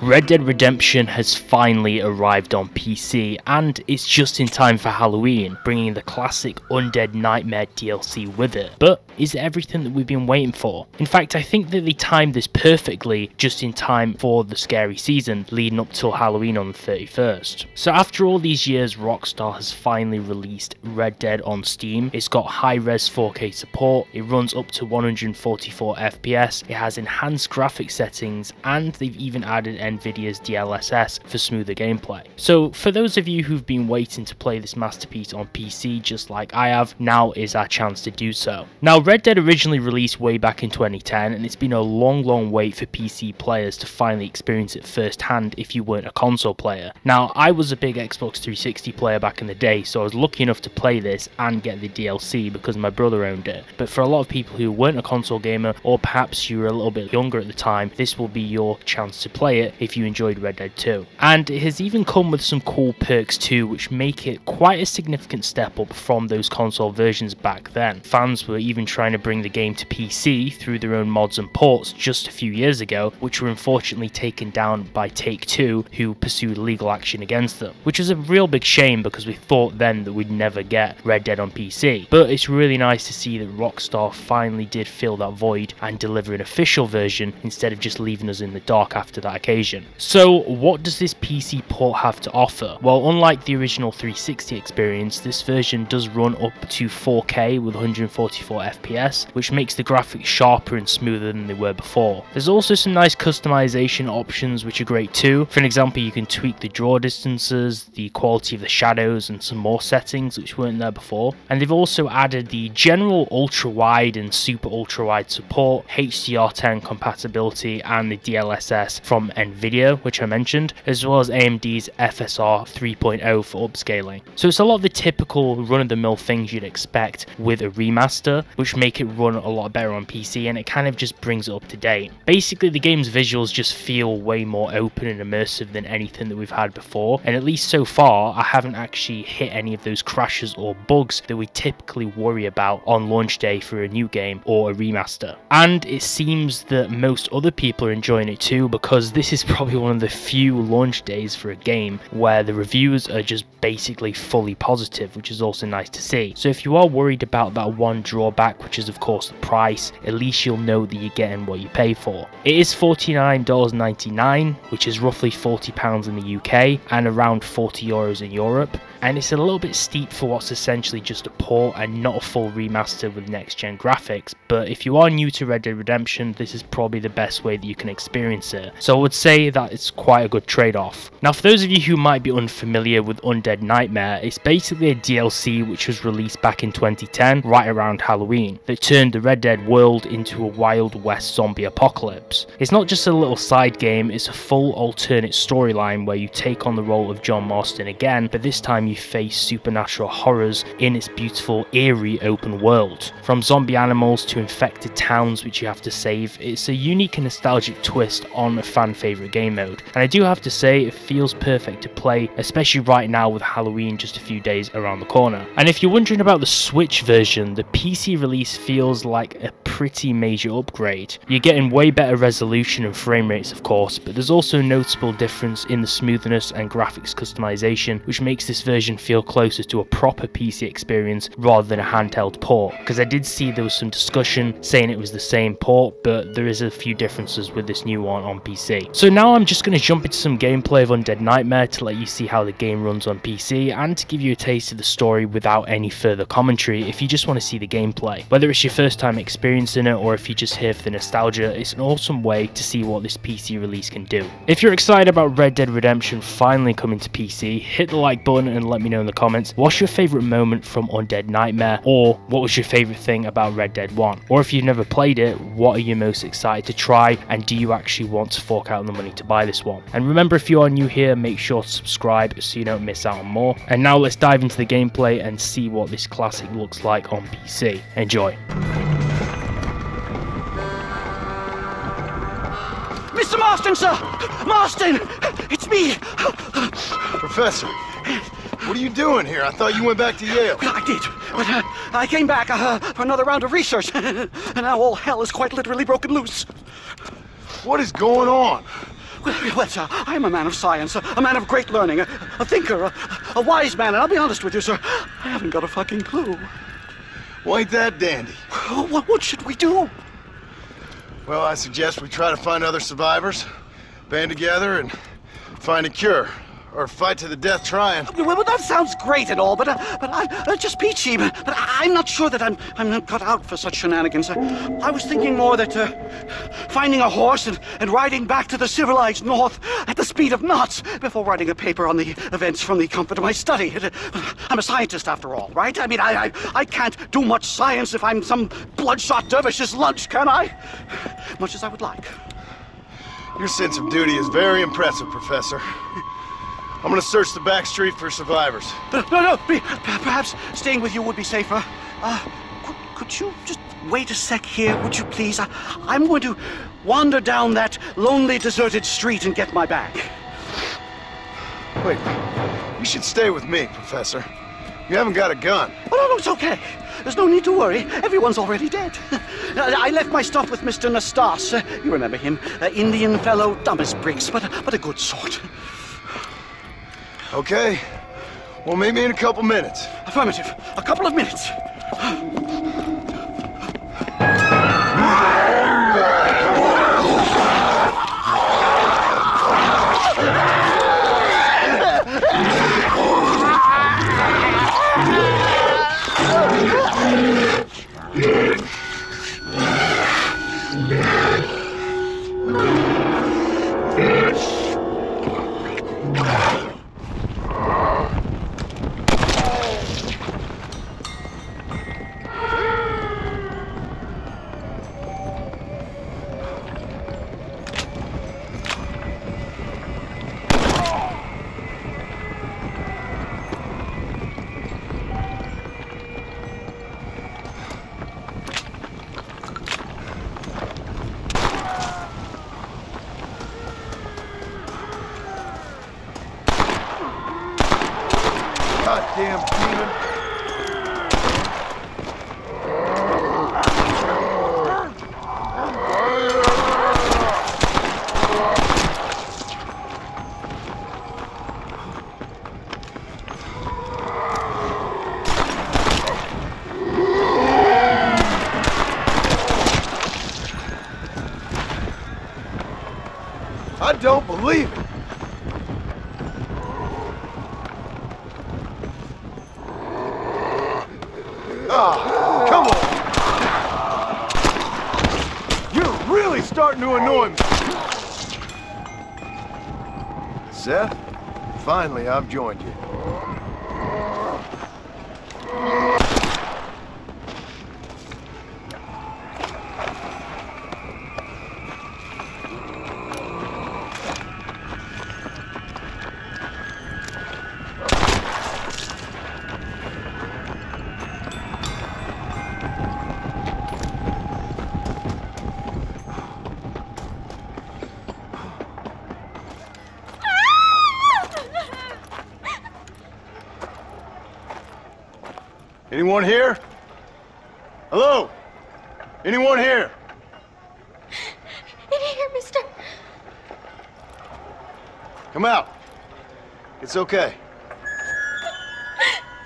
Red Dead Redemption has finally arrived on PC, and it's just in time for Halloween, bringing the classic Undead Nightmare DLC with it. But is it everything that we've been waiting for? In fact, I think that they timed this perfectly, just in time for the scary season leading up till Halloween on the 31st. So after all these years, Rockstar has finally released Red Dead on Steam. It's got high-res 4K support, it runs up to 144 FPS, it has enhanced graphic settings, and they've even added Nvidia's DLSS for smoother gameplay. So for those of you who've been waiting to play this masterpiece on PC just like I have, now is our chance to do so. Now, Red Dead originally released way back in 2010, and it's been a long wait for PC players to finally experience it firsthand if you weren't a console player. Now, I was a big Xbox 360 player back in the day, so I was lucky enough to play this and get the DLC because my brother owned it. But for a lot of people who weren't a console gamer, or perhaps you were a little bit younger at the time, this will be your chance to play it if you enjoyed Red Dead 2. And it has even come with some cool perks too, which make it quite a significant step up from those console versions back then. Fans were even trying to bring the game to PC through their own mods and ports just a few years ago, which were unfortunately taken down by Take-Two, who pursued legal action against them, which was a real big shame because we thought then that we'd never get Red Dead on PC. But it's really nice to see that Rockstar finally did fill that void and deliver an official version instead of just leaving us in the dark after that occasion. So what does this PC port have to offer? Well, unlike the original 360 experience, this version does run up to 4K with 144 FPS, which makes the graphics sharper and smoother than they were before. There's also some nice customization options which are great too. For an example, you can tweak the draw distances, the quality of the shadows, and some more settings which weren't there before. And they've also added the general ultra wide and super ultra wide support, HDR10 compatibility, and the DLSS from Nvidia, which I mentioned, as well as AMD's FSR 3.0 for upscaling. So it's a lot of the typical run-of-the-mill things you'd expect with a remaster, which make it run a lot better on PC, and it kind of just brings it up to date. Basically, the game's visuals just feel way more open and immersive than anything that we've had before, and at least so far, I haven't actually hit any of those crashes or bugs that we typically worry about on launch day for a new game or a remaster. And it seems that most other people are enjoying it too, because this is probably one of the few launch days for a game where the reviews are just basically fully positive, which is also nice to see. So if you are worried about that one drawback, which is of course the price, at least you'll know that you're getting what you pay for. It is $49.99, which is roughly £40 in the UK and around €40 in Europe, and it's a little bit steep for what's essentially just a port and not a full remaster with next gen graphics. But if you are new to Red Dead Redemption, this is probably the best way that you can experience it, so I would say that it's quite a good trade-off. Now, for those of you who might be unfamiliar with Undead Nightmare, it's basically a DLC which was released back in 2010, right around Halloween, that turned the Red Dead world into a Wild West zombie apocalypse. It's not just a little side game, it's a full alternate storyline where you take on the role of John Marston again, but this time you face supernatural horrors in its beautiful, eerie open world. From zombie animals to infected towns which you have to save, it's a unique and nostalgic twist on a fan favourite game mode. And I do have to say, it feels perfect to play, especially right now with Halloween just a few days around the corner. And if you're wondering about the Switch version, the PC release feels like a pretty major upgrade. You're getting way better resolution and frame rates of course, but there's also a noticeable difference in the smoothness and graphics customization, which makes this version feel closer to a proper PC experience rather than a handheld port, because I did see there was some discussion saying it was the same port, but there is a few differences with this new one on PC. So now I'm just going to jump into some gameplay of Undead Nightmare to let you see how the game runs on PC and to give you a taste of the story without any further commentary if you just want to see the gameplay. Whether it's your first time experiencing it or if you're just here for the nostalgia, it's an awesome way to see what this PC release can do. If you're excited about Red Dead Redemption finally coming to PC, hit the like button and let me know in the comments what's your favourite moment from Undead Nightmare, or what was your favourite thing about Red Dead 1. Or if you've never played it, what are you most excited to try, and do you actually want to fork out the money to buy this one? And remember, if you are new here, make sure to subscribe so you don't miss out on more. And now let's dive into the gameplay and see what this classic looks like on PC. Enjoy. Mr. Marston, sir! Marston! It's me! Professor, what are you doing here? I thought you went back to Yale. Well, I did, but I came back for another round of research, and now all hell is quite literally broken loose. What is going on? Well, sir, I am a man of science, a man of great learning, a thinker, a wise man, and I'll be honest with you, sir, I haven't got a fucking clue. Well, ain't that dandy? What should we do? Well, I suggest we try to find other survivors, band together, and find a cure. Or fight to the death trying. Well, that sounds great and all, but I'm just peachy. But I'm not sure that I'm not cut out for such shenanigans. I was thinking more that finding a horse and riding back to the civilized north at the speed of knots before writing a paper on the events from the comfort of my study. I'm a scientist after all, right? I mean, I can't do much science if I'm some bloodshot dervish's lunch, can I? Much as I would like. Your sense of duty is very impressive, Professor. I'm gonna search the back street for survivors. No, perhaps staying with you would be safer. Could you just wait a sec here, would you please? I'm going to wander down that lonely, deserted street and get my bag. Wait, you should stay with me, Professor. You haven't got a gun. Oh, no, it's okay. There's no need to worry. Everyone's already dead. I left my stuff with Mr. Nastas. You remember him. Indian fellow, dumb as bricks, but a good sort. Okay. Well, meet me in a couple minutes. Affirmative. A couple of minutes. Goddamn demon. I don't believe it. Ah, come on! You're really starting to annoy me. Seth, finally I've joined you. Anyone here? Hello? Anyone here? In here, mister. Come out. It's okay.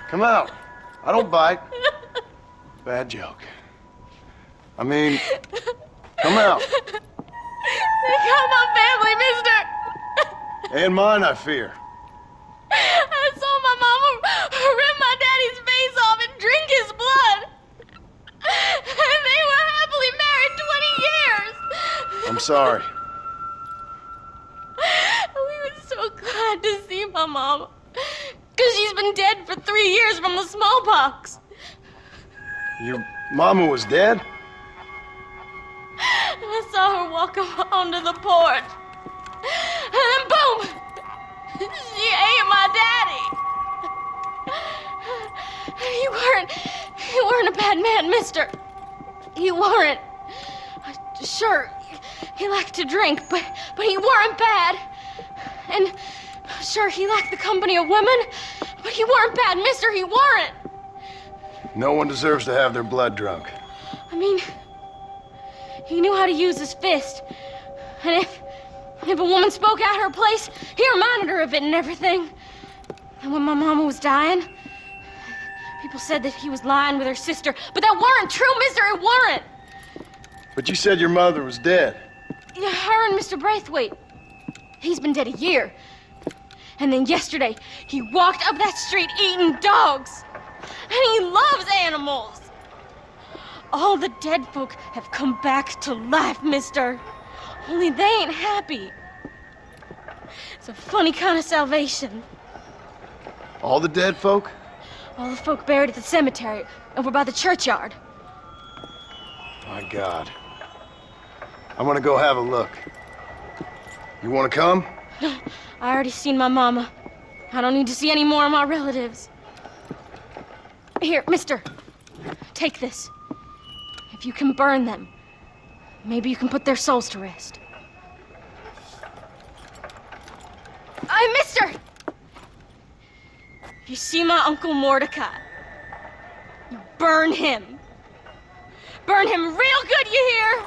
Come out. I don't bite. Bad joke. I mean, come out. They got my family, mister. And mine, I fear. I saw my mama rip my daddy's face off and drink his blood. And they were happily married 20 years. I'm sorry. We were so glad to see my mama. Because she's been dead for 3 years from the smallpox. Your mama was dead? I saw her walk up onto the porch. And then boom! She ate my daddy. You weren't a bad man, mister. You weren't. Sure, he liked to drink, but he weren't bad. And sure, he liked the company of women, but he weren't bad, mister. He weren't. No one deserves to have their blood drunk. I mean, he knew how to use his fist. And If a woman spoke at her place, he reminded her of it and everything. And when my mama was dying, people said that he was lying with her sister, but that weren't true, mister, it weren't. But you said your mother was dead. Yeah, her and Mr. Braithwaite. He's been dead a year. And then yesterday, he walked up that street eating dogs. And he loves animals. All the dead folk have come back to life, mister. Only they ain't happy. It's a funny kind of salvation. All the dead folk? All the folk buried at the cemetery over by the churchyard. My God. I'm gonna go have a look. You wanna come? No, I already seen my mama. I don't need to see any more of my relatives. Here, mister, take this. If you can burn them, maybe you can put their souls to rest. Mister! If you see my Uncle Mordecai, you burn him. Burn him real good, you hear?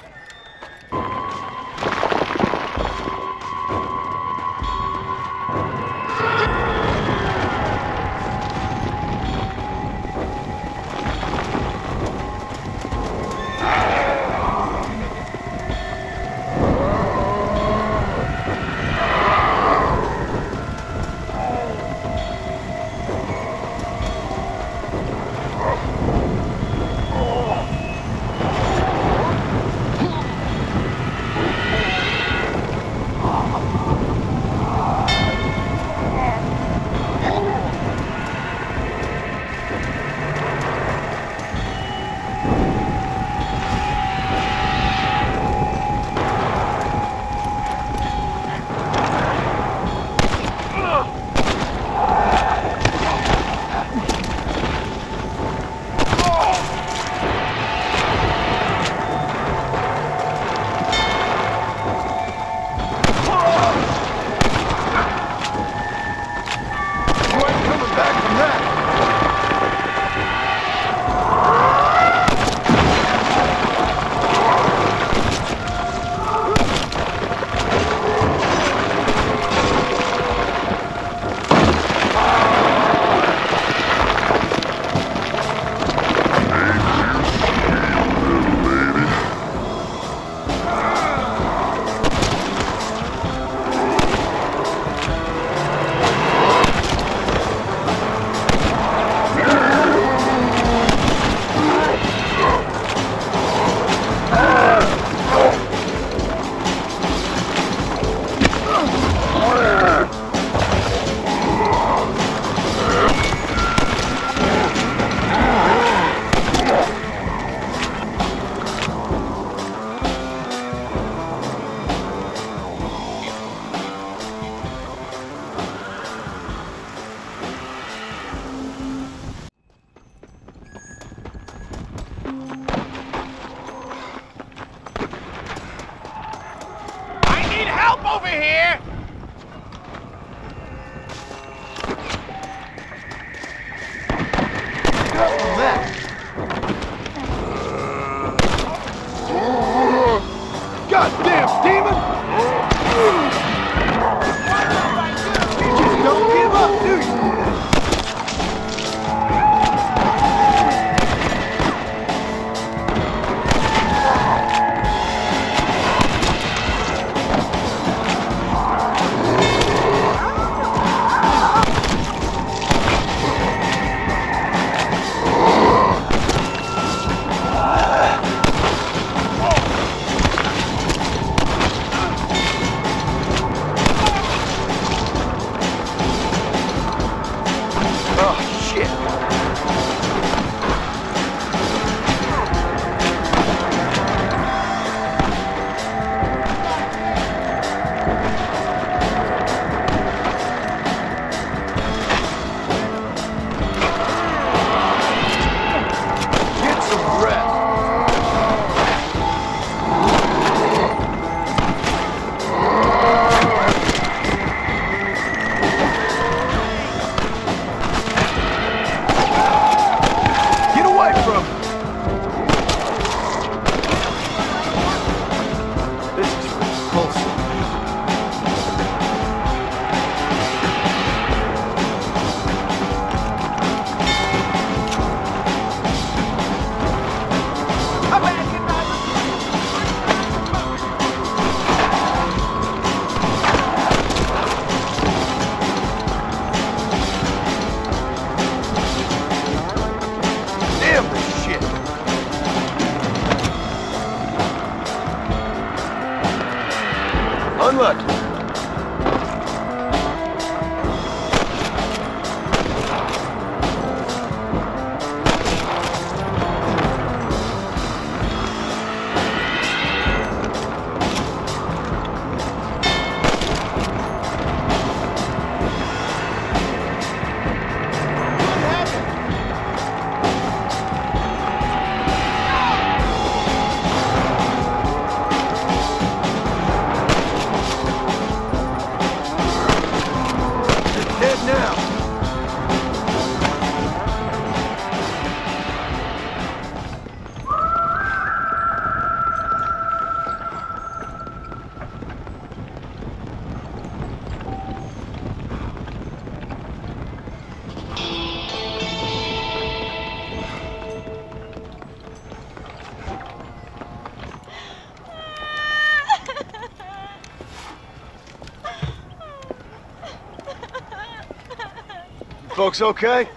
Folks okay?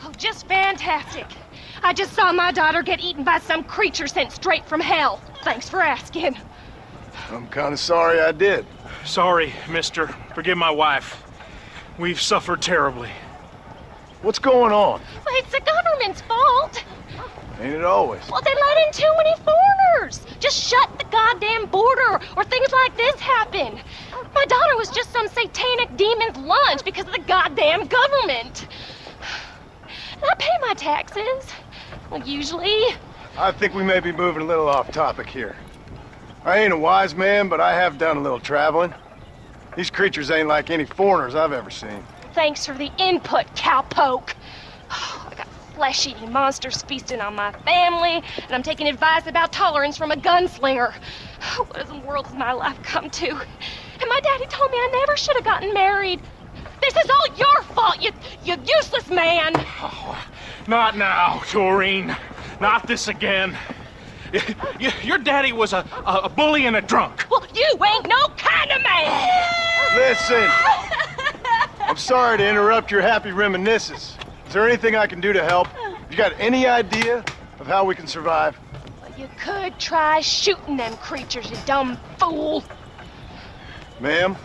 Oh, just fantastic. I just saw my daughter get eaten by some creature sent straight from hell. Thanks for asking. I'm kind of sorry I did. Sorry, mister. Forgive my wife. We've suffered terribly. What's going on? Well, it's the government's fault. Ain't it always? Well, they let in too many foreigners. Just shut the goddamn border, or things like this happen. My daughter was just some satanic demon's lunch because of the goddamn government. And I pay my taxes. Well, usually. I think we may be moving a little off topic here. I ain't a wise man, but I have done a little traveling. These creatures ain't like any foreigners I've ever seen. Thanks for the input, cowpoke. I got flesh-eating monsters feasting on my family, and I'm taking advice about tolerance from a gunslinger. What in the world has my life come to? And my daddy told me I never should have gotten married. This is all your fault, you useless man! Oh, not now, Doreen. Not this again. Your daddy was a bully and a drunk. Well, you ain't no kind of man! Listen! I'm sorry to interrupt your happy reminiscences. Is there anything I can do to help? You got any idea of how we can survive? Well, you could try shooting them creatures, you dumb fool. Ma'am,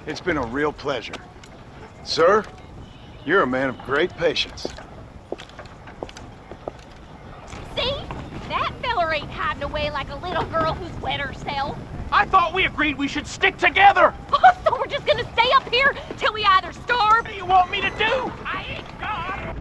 it's been a real pleasure. Sir, you're a man of great patience. See? That feller ain't hiding away like a little girl who's wet herself. I thought we agreed we should stick together. Oh, so we're just gonna stay up here till we either starve. What do you want me to do? I ain't God.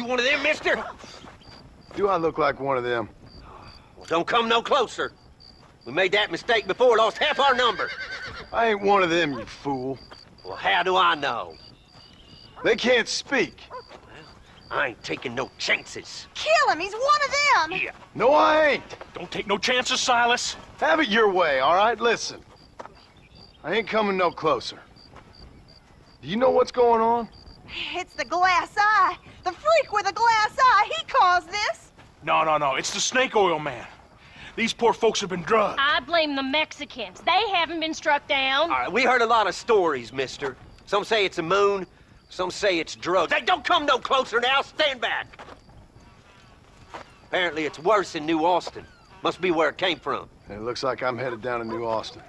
One of them, mister? Do I look like one of them? Well, don't come no closer. We made that mistake before, lost half our number. I ain't one of them, you fool. Well, how do I know? They can't speak. I ain't taking no chances. Kill him! He's one of them! Yeah. No, I ain't. Don't take no chances, Silas. Have it your way, all right? Listen. I ain't coming no closer. Do you know what's going on? It's the glass eye. The freak with a glass eye. He caused this. No. It's the snake oil man. These poor folks have been drugged. I blame the Mexicans. They haven't been struck down. All right, we heard a lot of stories, mister. Some say it's a moon, some say it's drugs. Hey, don't come no closer now. Stand back. Apparently it's worse in New Austin. Must be where it came from. It looks like I'm headed down to New Austin.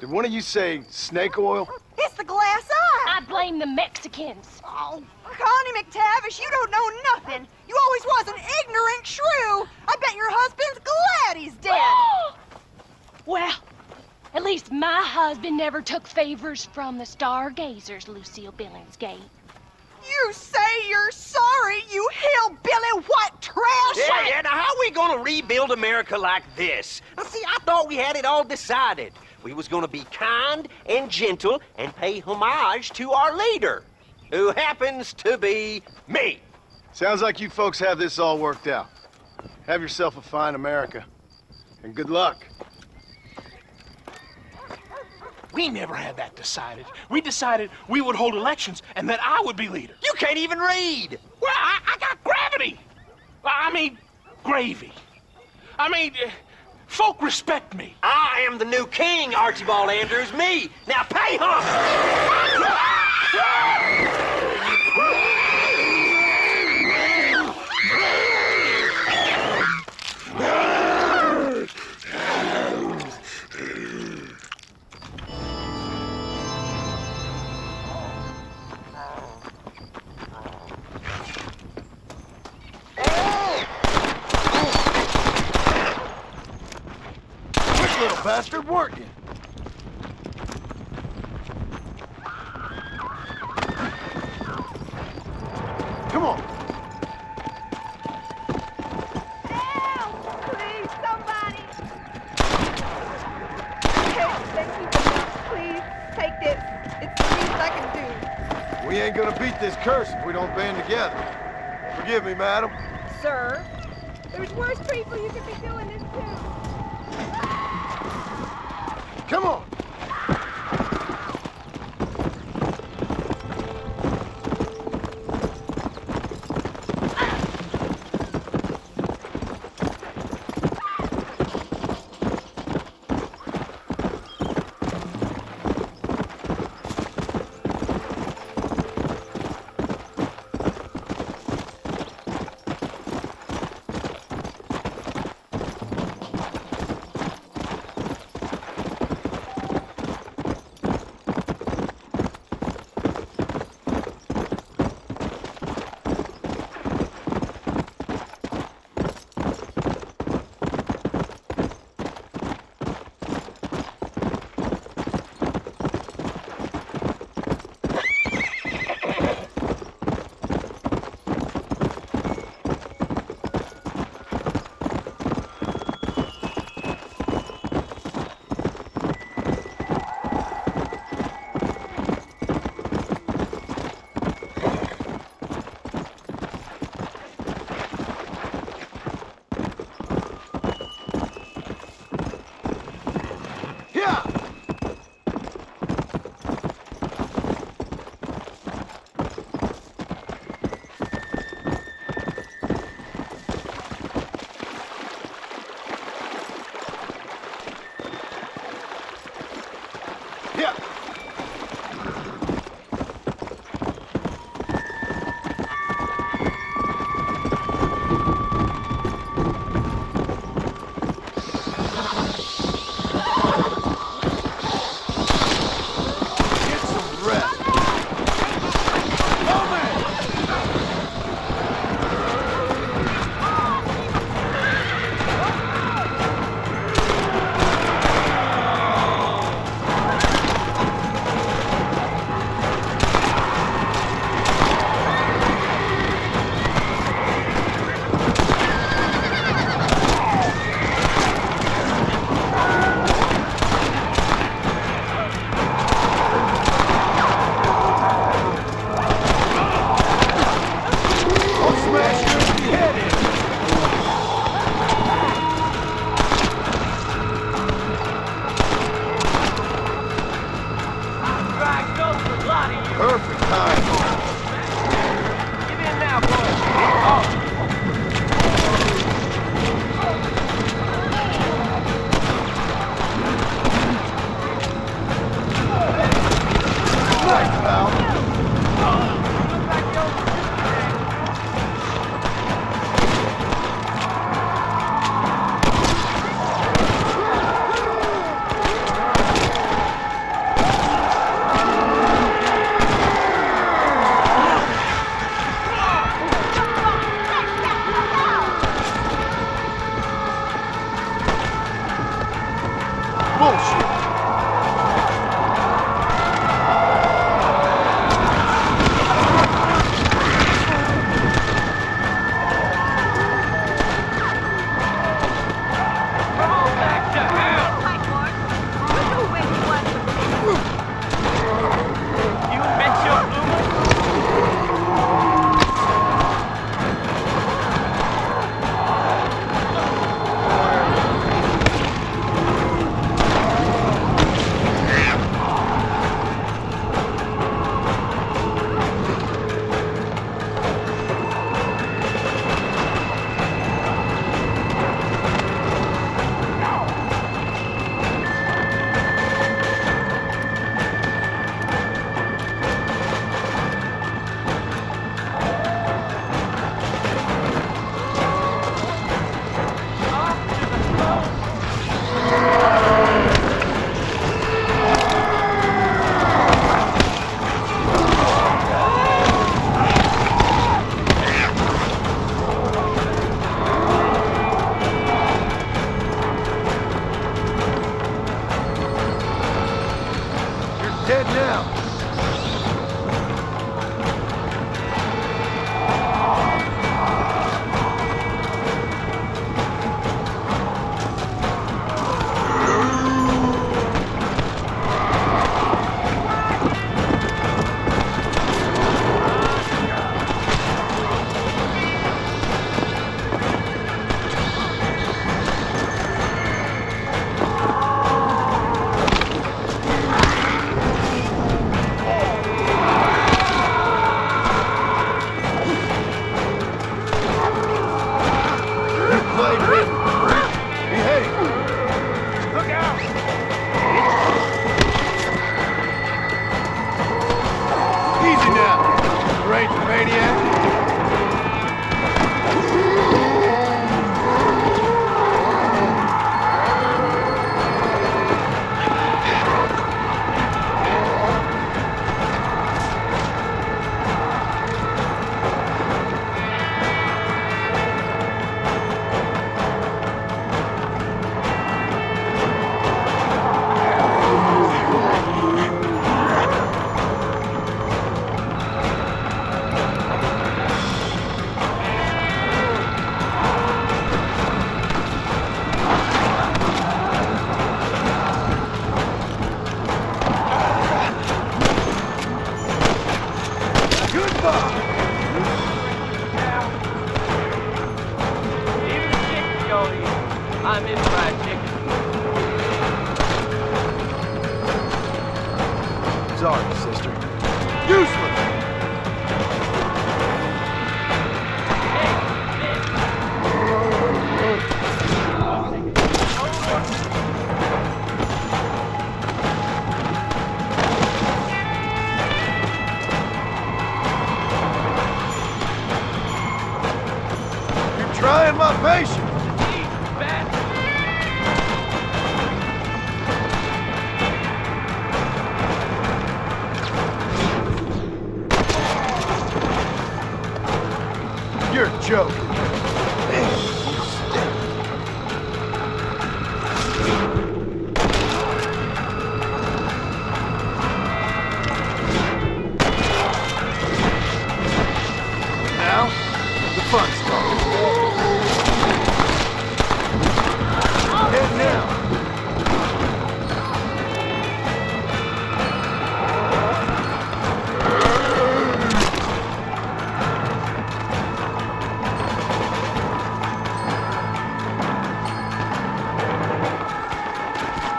Did one of you say snake oil? It's the glass eye. I blame the Mexicans. Oh, Connie McTavish, you don't know nothing. You always was an ignorant shrew. I bet your husband's glad he's dead. Well, at least my husband never took favors from the stargazers, Lucille Billingsgate. You say you're sorry, you hillbilly white trash! Yeah, now how we gonna rebuild America like this? Now see, I thought we had it all decided. We was gonna be kind and gentle and pay homage to our leader, who happens to be me. Sounds like you folks have this all worked out. Have yourself a fine America, and good luck. We never had that decided. We decided we would hold elections and that I would be leader. You can't even read. Well, I got gravity. I mean, gravy. I mean, folk respect me. I am the new king, Archibald Andrews, me. Now pay homage. little bastard working. Come on. Help! Please, somebody! Thank you for this. Please, take this. It's the least I can do. We ain't gonna beat this curse if we don't band together. Forgive me, madam. Sir, there's worse people you could be doing this to. Come on. Perfect time. Give in now, boys. Oh. Nice, pal. Bullshit. Sorry, sister. Useless! You're trying my patience. You're joking. Now, the fun starts. And now.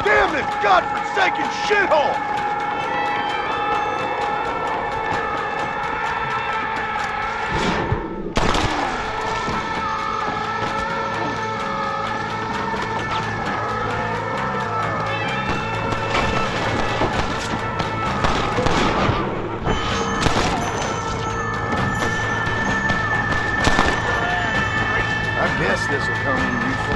Damn this godforsaken shithole! I guess this will come in useful.